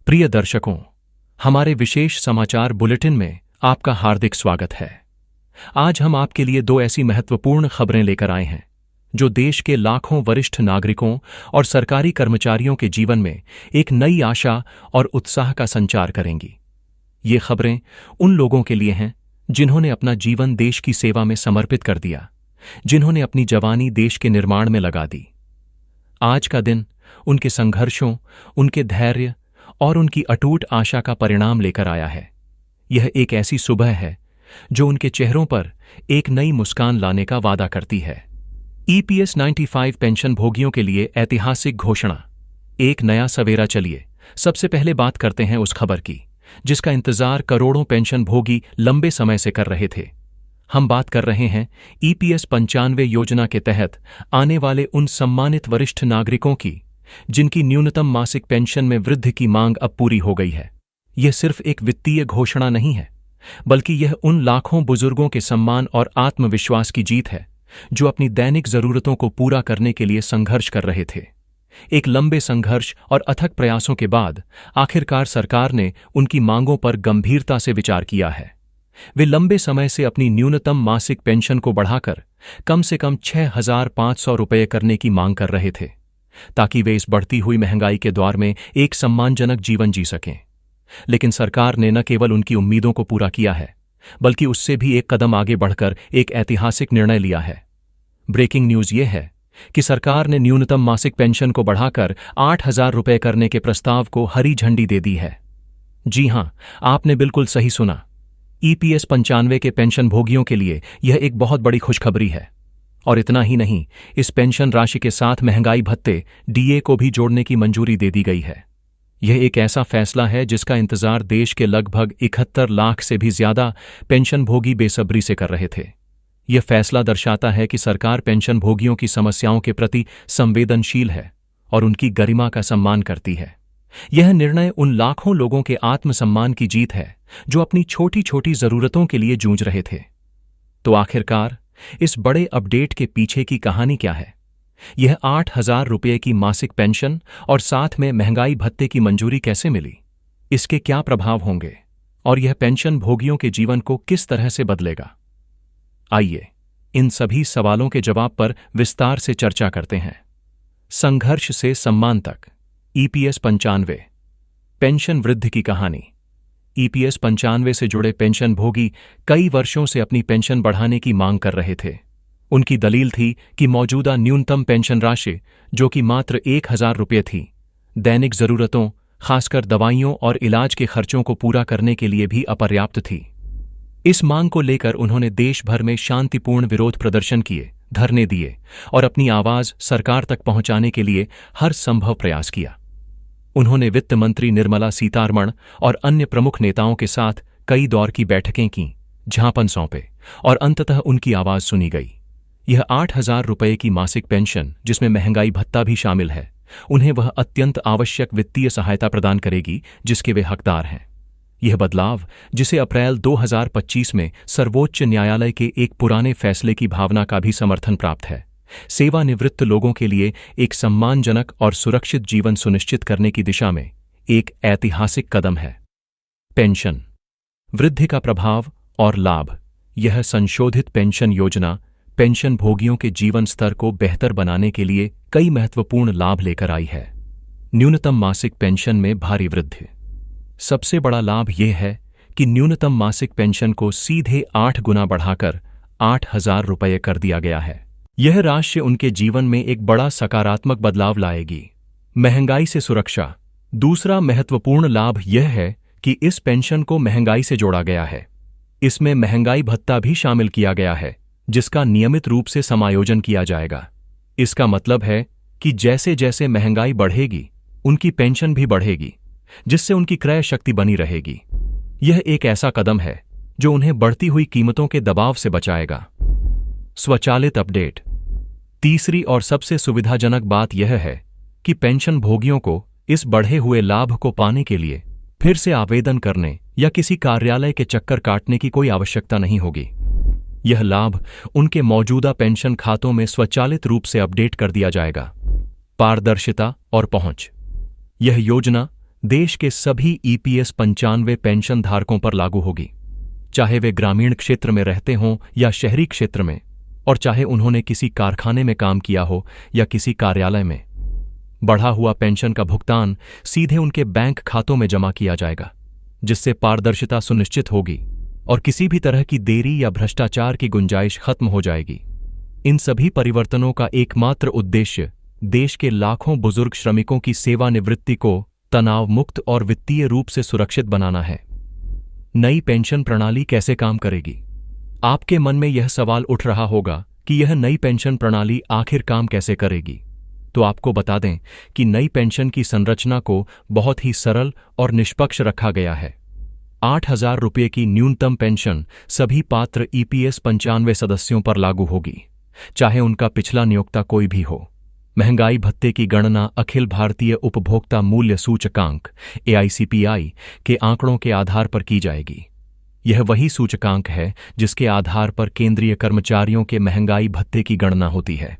प्रिय दर्शकों, हमारे विशेष समाचार बुलेटिन में आपका हार्दिक स्वागत है। आज हम आपके लिए दो ऐसी महत्वपूर्ण खबरें लेकर आए हैं जो देश के लाखों वरिष्ठ नागरिकों और सरकारी कर्मचारियों के जीवन में एक नई आशा और उत्साह का संचार करेंगी। ये खबरें उन लोगों के लिए हैं जिन्होंने अपना जीवन देश की सेवा में समर्पित कर दिया, जिन्होंने अपनी जवानी देश के निर्माण में लगा दी। आज का दिन उनके संघर्षों, उनके धैर्य और उनकी अटूट आशा का परिणाम लेकर आया है। यह एक ऐसी सुबह है जो उनके चेहरों पर एक नई मुस्कान लाने का वादा करती है। EPS 95 पेंशन भोगियों के लिए ऐतिहासिक घोषणा, एक नया सवेरा। चलिए सबसे पहले बात करते हैं उस खबर की जिसका इंतजार करोड़ों पेंशन भोगी लंबे समय से कर रहे थे। हम बात कर रहे हैं EPS 95 योजना के तहत आने वाले उन सम्मानित वरिष्ठ नागरिकों की जिनकी न्यूनतम मासिक पेंशन में वृद्धि की मांग अब पूरी हो गई है। यह सिर्फ एक वित्तीय घोषणा नहीं है, बल्कि यह उन लाखों बुजुर्गों के सम्मान और आत्मविश्वास की जीत है जो अपनी दैनिक जरूरतों को पूरा करने के लिए संघर्ष कर रहे थे। एक लंबे संघर्ष और अथक प्रयासों के बाद आखिरकार सरकार ने उनकी मांगों पर गंभीरता से विचार किया है। वे लंबे समय से अपनी न्यूनतम मासिक पेंशन को बढ़ाकर कम से कम 6,500 रुपये करने की मांग कर रहे थे, ताकि वे इस बढ़ती हुई महंगाई के दौर में एक सम्मानजनक जीवन जी सकें। लेकिन सरकार ने न केवल उनकी उम्मीदों को पूरा किया है, बल्कि उससे भी एक कदम आगे बढ़कर एक ऐतिहासिक निर्णय लिया है। ब्रेकिंग न्यूज ये है कि सरकार ने न्यूनतम मासिक पेंशन को बढ़ाकर 8,000 रुपये करने के प्रस्ताव को हरी झंडी दे दी है। जी हां, आपने बिल्कुल सही सुना। EPS 95 के पेंशन भोगियों के लिए यह एक बहुत बड़ी खुशखबरी है। और इतना ही नहीं, इस पेंशन राशि के साथ महंगाई भत्ते DA को भी जोड़ने की मंजूरी दे दी गई है। यह एक ऐसा फैसला है जिसका इंतजार देश के लगभग 71 लाख से भी ज्यादा पेंशन भोगी बेसब्री से कर रहे थे। यह फैसला दर्शाता है कि सरकार पेंशन भोगियों की समस्याओं के प्रति संवेदनशील है और उनकी गरिमा का सम्मान करती है। यह निर्णय उन लाखों लोगों के आत्मसम्मान की जीत है जो अपनी छोटी छोटी जरूरतों के लिए जूझ रहे थे। तो आखिरकार इस बड़े अपडेट के पीछे की कहानी क्या है? यह 8,000 रुपये की मासिक पेंशन और साथ में महंगाई भत्ते की मंजूरी कैसे मिली? इसके क्या प्रभाव होंगे और यह पेंशन भोगियों के जीवन को किस तरह से बदलेगा? आइए इन सभी सवालों के जवाब पर विस्तार से चर्चा करते हैं। संघर्ष से सम्मान तक, EPS 95 पेंशन वृद्धि की कहानी। EPS 95 से जुड़े पेंशन भोगी कई वर्षों से अपनी पेंशन बढ़ाने की मांग कर रहे थे। उनकी दलील थी कि मौजूदा न्यूनतम पेंशन राशि, जो कि मात्र 1,000 रुपये थी, दैनिक जरूरतों, खासकर दवाइयों और इलाज के खर्चों को पूरा करने के लिए भी अपर्याप्त थी। इस मांग को लेकर उन्होंने देश भर में शांतिपूर्ण विरोध प्रदर्शन किए, धरने दिए और अपनी आवाज सरकार तक पहुंचाने के लिए हर संभव प्रयास किया। उन्होंने वित्त मंत्री निर्मला सीतारमण और अन्य प्रमुख नेताओं के साथ कई दौर की बैठकें की, ज्ञापन सौंपे और अंततः उनकी आवाज सुनी गई। यह 8,000 रुपये की मासिक पेंशन, जिसमें महंगाई भत्ता भी शामिल है, उन्हें वह अत्यंत आवश्यक वित्तीय सहायता प्रदान करेगी जिसके वे हकदार हैं। यह बदलाव, जिसे अप्रैल 2025 में सर्वोच्च न्यायालय के एक पुराने फैसले की भावना का भी समर्थन प्राप्त है, सेवानिवृत्त लोगों के लिए एक सम्मानजनक और सुरक्षित जीवन सुनिश्चित करने की दिशा में एक ऐतिहासिक कदम है। पेंशन वृद्धि का प्रभाव और लाभ। यह संशोधित पेंशन योजना पेंशन भोगियों के जीवन स्तर को बेहतर बनाने के लिए कई महत्वपूर्ण लाभ लेकर आई है। न्यूनतम मासिक पेंशन में भारी वृद्धि। सबसे बड़ा लाभ यह है कि न्यूनतम मासिक पेंशन को सीधे 8 गुना बढ़ाकर 8,000 रुपये कर दिया गया है। यह राशि उनके जीवन में एक बड़ा सकारात्मक बदलाव लाएगी। महंगाई से सुरक्षा। दूसरा महत्वपूर्ण लाभ यह है कि इस पेंशन को महंगाई से जोड़ा गया है। इसमें महंगाई भत्ता भी शामिल किया गया है, जिसका नियमित रूप से समायोजन किया जाएगा। इसका मतलब है कि जैसे जैसे महंगाई बढ़ेगी, उनकी पेंशन भी बढ़ेगी, जिससे उनकी क्रय शक्ति बनी रहेगी। यह एक ऐसा कदम है जो उन्हें बढ़ती हुई कीमतों के दबाव से बचाएगा। स्वचालित अपडेट। तीसरी और सबसे सुविधाजनक बात यह है कि पेंशन भोगियों को इस बढ़े हुए लाभ को पाने के लिए फिर से आवेदन करने या किसी कार्यालय के चक्कर काटने की कोई आवश्यकता नहीं होगी। यह लाभ उनके मौजूदा पेंशन खातों में स्वचालित रूप से अपडेट कर दिया जाएगा। पारदर्शिता और पहुंच। यह योजना देश के सभी ईपीएस 95 पेंशन धारकों पर लागू होगी, चाहे वे ग्रामीण क्षेत्र में रहते हों या शहरी क्षेत्र में, और चाहे उन्होंने किसी कारखाने में काम किया हो या किसी कार्यालय में। बढ़ा हुआ पेंशन का भुगतान सीधे उनके बैंक खातों में जमा किया जाएगा, जिससे पारदर्शिता सुनिश्चित होगी और किसी भी तरह की देरी या भ्रष्टाचार की गुंजाइश खत्म हो जाएगी। इन सभी परिवर्तनों का एकमात्र उद्देश्य देश के लाखों बुजुर्ग श्रमिकों की सेवानिवृत्ति को तनाव मुक्त और वित्तीय रूप से सुरक्षित बनाना है। नई पेंशन प्रणाली कैसे काम करेगी? आपके मन में यह सवाल उठ रहा होगा कि यह नई पेंशन प्रणाली आखिर काम कैसे करेगी। तो आपको बता दें कि नई पेंशन की संरचना को बहुत ही सरल और निष्पक्ष रखा गया है। 8,000 रुपये की न्यूनतम पेंशन सभी पात्र ईपीएस 95 सदस्यों पर लागू होगी, चाहे उनका पिछला नियोक्ता कोई भी हो। महंगाई भत्ते की गणना अखिल भारतीय उपभोक्ता मूल्य सूचकांक AICPI के आंकड़ों के आधार पर की जाएगी। यह वही सूचकांक है जिसके आधार पर केंद्रीय कर्मचारियों के महंगाई भत्ते की गणना होती है।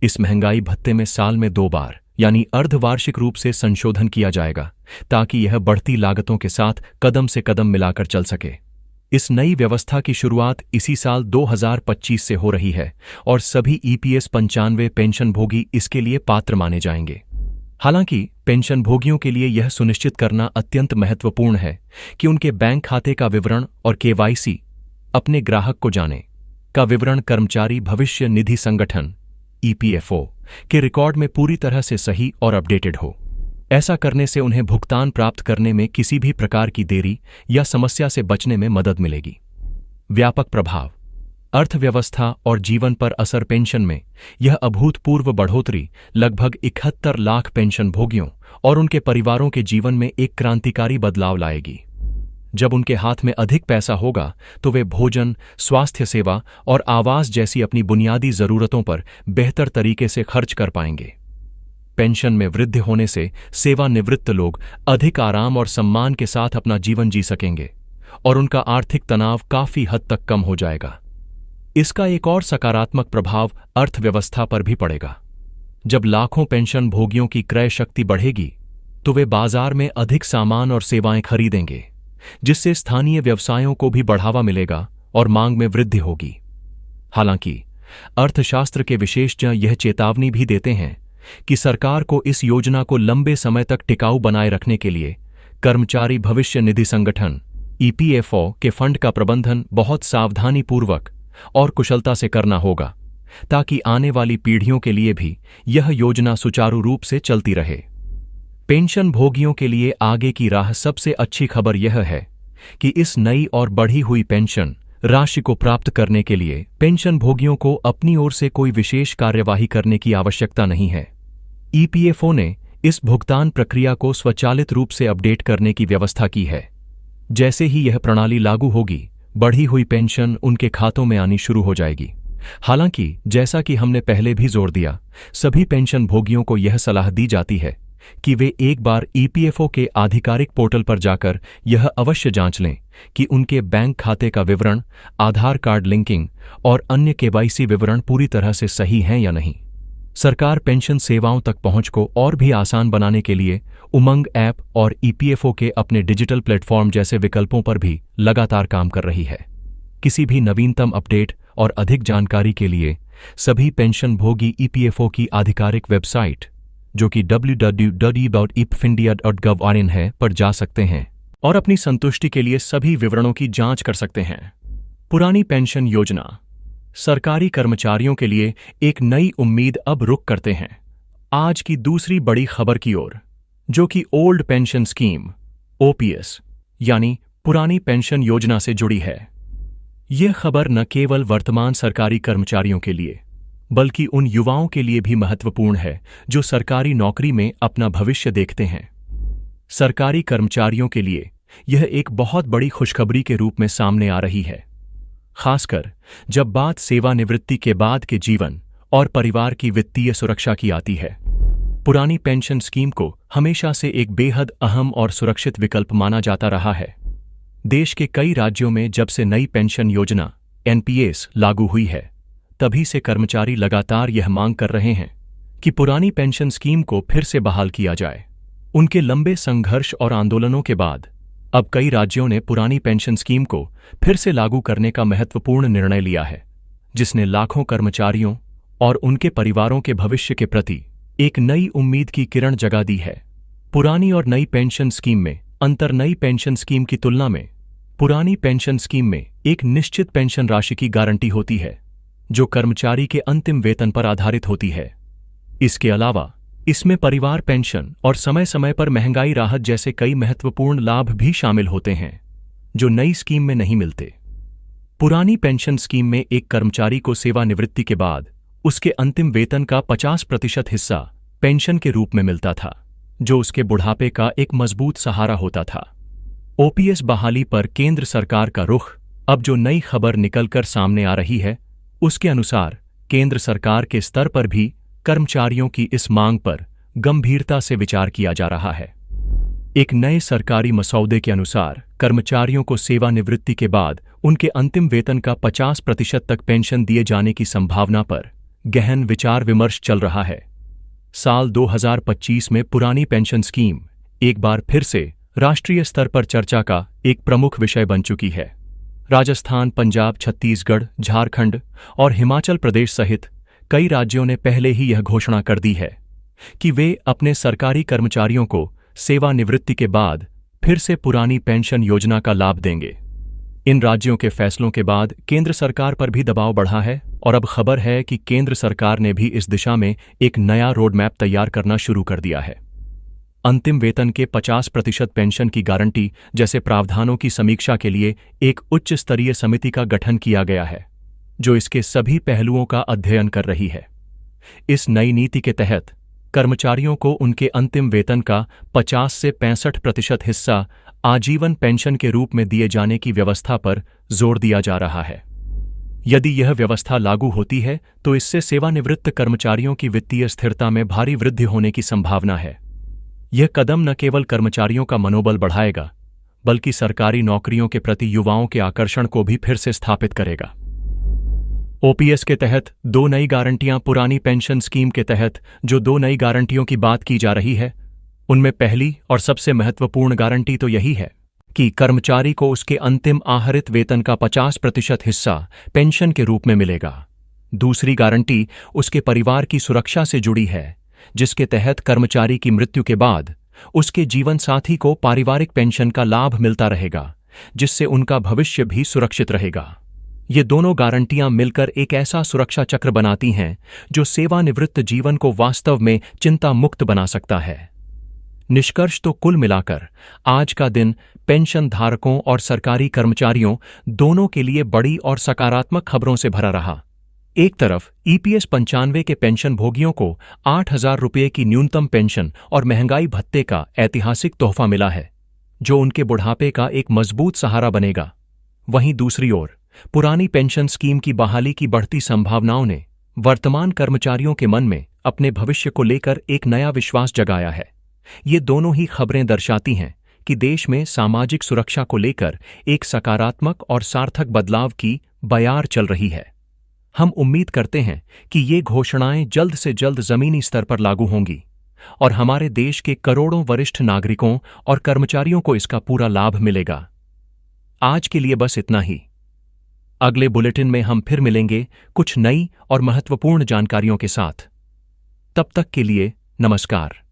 इस महंगाई भत्ते में साल में 2 बार यानी अर्धवार्षिक रूप से संशोधन किया जाएगा, ताकि यह बढ़ती लागतों के साथ कदम से कदम मिलाकर चल सके। इस नई व्यवस्था की शुरुआत इसी साल 2025 से हो रही है और सभी ईपीएस 95 पेंशनभोगी इसके लिए पात्र माने जाएंगे। हालांकि पेंशनभोगियों के लिए यह सुनिश्चित करना अत्यंत महत्वपूर्ण है कि उनके बैंक खाते का विवरण और KYC अपने ग्राहक को जाने का विवरण कर्मचारी भविष्य निधि संगठन EPFO के रिकॉर्ड में पूरी तरह से सही और अपडेटेड हो। ऐसा करने से उन्हें भुगतान प्राप्त करने में किसी भी प्रकार की देरी या समस्या से बचने में मदद मिलेगी। व्यापक प्रभाव, अर्थव्यवस्था और जीवन पर असर। पेंशन में यह अभूतपूर्व बढ़ोतरी लगभग 71 लाख पेंशनभोगियों और उनके परिवारों के जीवन में एक क्रांतिकारी बदलाव लाएगी। जब उनके हाथ में अधिक पैसा होगा तो वे भोजन, स्वास्थ्य सेवा और आवास जैसी अपनी बुनियादी जरूरतों पर बेहतर तरीके से खर्च कर पाएंगे। पेंशन में वृद्धि होने से सेवानिवृत्त लोग अधिक आराम और सम्मान के साथ अपना जीवन जी सकेंगे और उनका आर्थिक तनाव काफी हद तक कम हो जाएगा। इसका एक और सकारात्मक प्रभाव अर्थव्यवस्था पर भी पड़ेगा। जब लाखों पेंशन भोगियों की क्रय शक्ति बढ़ेगी तो वे बाजार में अधिक सामान और सेवाएं खरीदेंगे, जिससे स्थानीय व्यवसायों को भी बढ़ावा मिलेगा और मांग में वृद्धि होगी। हालांकि अर्थशास्त्र के विशेषज्ञ यह चेतावनी भी देते हैं कि सरकार को इस योजना को लंबे समय तक टिकाऊ बनाए रखने के लिए कर्मचारी भविष्य निधि संगठन EPFO के फंड का प्रबंधन बहुत सावधानीपूर्वक और कुशलता से करना होगा, ताकि आने वाली पीढ़ियों के लिए भी यह योजना सुचारू रूप से चलती रहे। पेंशन भोगियों के लिए आगे की राह। सबसे अच्छी खबर यह है कि इस नई और बढ़ी हुई पेंशन राशि को प्राप्त करने के लिए पेंशन भोगियों को अपनी ओर से कोई विशेष कार्यवाही करने की आवश्यकता नहीं है। EPFO ने इस भुगतान प्रक्रिया को स्वचालित रूप से अपडेट करने की व्यवस्था की है। जैसे ही यह प्रणाली लागू होगी, बढ़ी हुई पेंशन उनके खातों में आनी शुरू हो जाएगी। हालांकि जैसा कि हमने पहले भी जोर दिया, सभी पेंशन भोगियों को यह सलाह दी जाती है कि वे एक बार EPFO के आधिकारिक पोर्टल पर जाकर यह अवश्य जांच लें कि उनके बैंक खाते का विवरण, आधार कार्ड लिंकिंग और अन्य KYC विवरण पूरी तरह से सही हैं या नहीं। सरकार पेंशन सेवाओं तक पहुंच को और भी आसान बनाने के लिए उमंग ऐप और EPFO के अपने डिजिटल प्लेटफॉर्म जैसे विकल्पों पर भी लगातार काम कर रही है। किसी भी नवीनतम अपडेट और अधिक जानकारी के लिए सभी पेंशन भोगी EPFO की आधिकारिक वेबसाइट, जो कि www.ipfindia.gov.in है, पर जा सकते हैं और अपनी संतुष्टि के लिए सभी विवरणों की जांच कर सकते हैं। पुरानी पेंशन योजना। सरकारी कर्मचारियों के लिए एक नई उम्मीद अब रुख करते हैं आज की दूसरी बड़ी खबर की ओर, जो कि ओल्ड पेंशन स्कीम OPS यानी पुरानी पेंशन योजना से जुड़ी है। यह खबर न केवल वर्तमान सरकारी कर्मचारियों के लिए बल्कि उन युवाओं के लिए भी महत्वपूर्ण है जो सरकारी नौकरी में अपना भविष्य देखते हैं। सरकारी कर्मचारियों के लिए यह एक बहुत बड़ी खुशखबरी के रूप में सामने आ रही है, खासकर जब बात सेवानिवृत्ति के बाद के जीवन और परिवार की वित्तीय सुरक्षा की आती है। पुरानी पेंशन स्कीम को हमेशा से एक बेहद अहम और सुरक्षित विकल्प माना जाता रहा है। देश के कई राज्यों में जब से नई पेंशन योजना NPS लागू हुई है, तभी से कर्मचारी लगातार यह मांग कर रहे हैं कि पुरानी पेंशन स्कीम को फिर से बहाल किया जाए। उनके लंबे संघर्ष और आंदोलनों के बाद अब कई राज्यों ने पुरानी पेंशन स्कीम को फिर से लागू करने का महत्वपूर्ण निर्णय लिया है, जिसने लाखों कर्मचारियों और उनके परिवारों के भविष्य के प्रति एक नई उम्मीद की किरण जगा दी है। पुरानी और नई पेंशन स्कीम में अंतर। नई पेंशन स्कीम की तुलना में पुरानी पेंशन स्कीम में एक निश्चित पेंशन राशि की गारंटी होती है, जो कर्मचारी के अंतिम वेतन पर आधारित होती है। इसके अलावा इसमें परिवार पेंशन और समय समय पर महंगाई राहत जैसे कई महत्वपूर्ण लाभ भी शामिल होते हैं, जो नई स्कीम में नहीं मिलते। पुरानी पेंशन स्कीम में एक कर्मचारी को सेवानिवृत्ति के बाद उसके अंतिम वेतन का 50% हिस्सा पेंशन के रूप में मिलता था, जो उसके बुढ़ापे का एक मजबूत सहारा होता था। ओपीएस बहाली पर केंद्र सरकार का रुख। अब जो नई खबर निकलकर सामने आ रही है, उसके अनुसार केंद्र सरकार के स्तर पर भी कर्मचारियों की इस मांग पर गंभीरता से विचार किया जा रहा है। एक नए सरकारी मसौदे के अनुसार कर्मचारियों को सेवानिवृत्ति के बाद उनके अंतिम वेतन का 50% तक पेंशन दिए जाने की संभावना पर गहन विचार विमर्श चल रहा है। साल 2025 में पुरानी पेंशन स्कीम एक बार फिर से राष्ट्रीय स्तर पर चर्चा का एक प्रमुख विषय बन चुकी है। राजस्थान, पंजाब, छत्तीसगढ़, झारखंड और हिमाचल प्रदेश सहित कई राज्यों ने पहले ही यह घोषणा कर दी है कि वे अपने सरकारी कर्मचारियों को सेवानिवृत्ति के बाद फिर से पुरानी पेंशन योजना का लाभ देंगे। इन राज्यों के फैसलों के बाद केंद्र सरकार पर भी दबाव बढ़ा है और अब खबर है कि केंद्र सरकार ने भी इस दिशा में एक नया रोडमैप तैयार करना शुरू कर दिया है। अंतिम वेतन के 50% पेंशन की गारंटी जैसे प्रावधानों की समीक्षा के लिए एक उच्च स्तरीय समिति का गठन किया गया है, जो इसके सभी पहलुओं का अध्ययन कर रही है। इस नई नीति के तहत कर्मचारियों को उनके अंतिम वेतन का 50 से 65% हिस्सा आजीवन पेंशन के रूप में दिए जाने की व्यवस्था पर जोर दिया जा रहा है। यदि यह व्यवस्था लागू होती है तो इससे सेवानिवृत्त कर्मचारियों की वित्तीय स्थिरता में भारी वृद्धि होने की संभावना है। यह कदम न केवल कर्मचारियों का मनोबल बढ़ाएगा, बल्कि सरकारी नौकरियों के प्रति युवाओं के आकर्षण को भी फिर से स्थापित करेगा। ओपीएस के तहत 2 नई गारंटियां। पुरानी पेंशन स्कीम के तहत जो 2 नई गारंटियों की बात की जा रही है, उनमें पहली और सबसे महत्वपूर्ण गारंटी तो यही है कि कर्मचारी को उसके अंतिम आहरित वेतन का 50% हिस्सा पेंशन के रूप में मिलेगा। दूसरी गारंटी उसके परिवार की सुरक्षा से जुड़ी है, जिसके तहत कर्मचारी की मृत्यु के बाद उसके जीवन साथी को पारिवारिक पेंशन का लाभ मिलता रहेगा, जिससे उनका भविष्य भी सुरक्षित रहेगा। ये दोनों गारंटियां मिलकर एक ऐसा सुरक्षा चक्र बनाती हैं जो सेवानिवृत्त जीवन को वास्तव में चिंता मुक्त बना सकता है। निष्कर्ष तो कुल मिलाकर आज का दिन पेंशन धारकों और सरकारी कर्मचारियों दोनों के लिए बड़ी और सकारात्मक खबरों से भरा रहा। एक तरफ ईपीएस 95 के पेंशन भोगियों को 8,000 रुपये की न्यूनतम पेंशन और महंगाई भत्ते का ऐतिहासिक तोहफा मिला है, जो उनके बुढ़ापे का एक मजबूत सहारा बनेगा। वहीं दूसरी ओर पुरानी पेंशन स्कीम की बहाली की बढ़ती संभावनाओं ने वर्तमान कर्मचारियों के मन में अपने भविष्य को लेकर एक नया विश्वास जगाया है। ये दोनों ही खबरें दर्शाती हैं कि देश में सामाजिक सुरक्षा को लेकर एक सकारात्मक और सार्थक बदलाव की बयार चल रही है। हम उम्मीद करते हैं कि ये घोषणाएं जल्द से जल्द जमीनी स्तर पर लागू होंगी और हमारे देश के करोड़ों वरिष्ठ नागरिकों और कर्मचारियों को इसका पूरा लाभ मिलेगा। आज के लिए बस इतना ही। अगले बुलेटिन में हम फिर मिलेंगे कुछ नई और महत्वपूर्ण जानकारियों के साथ। तब तक के लिए नमस्कार।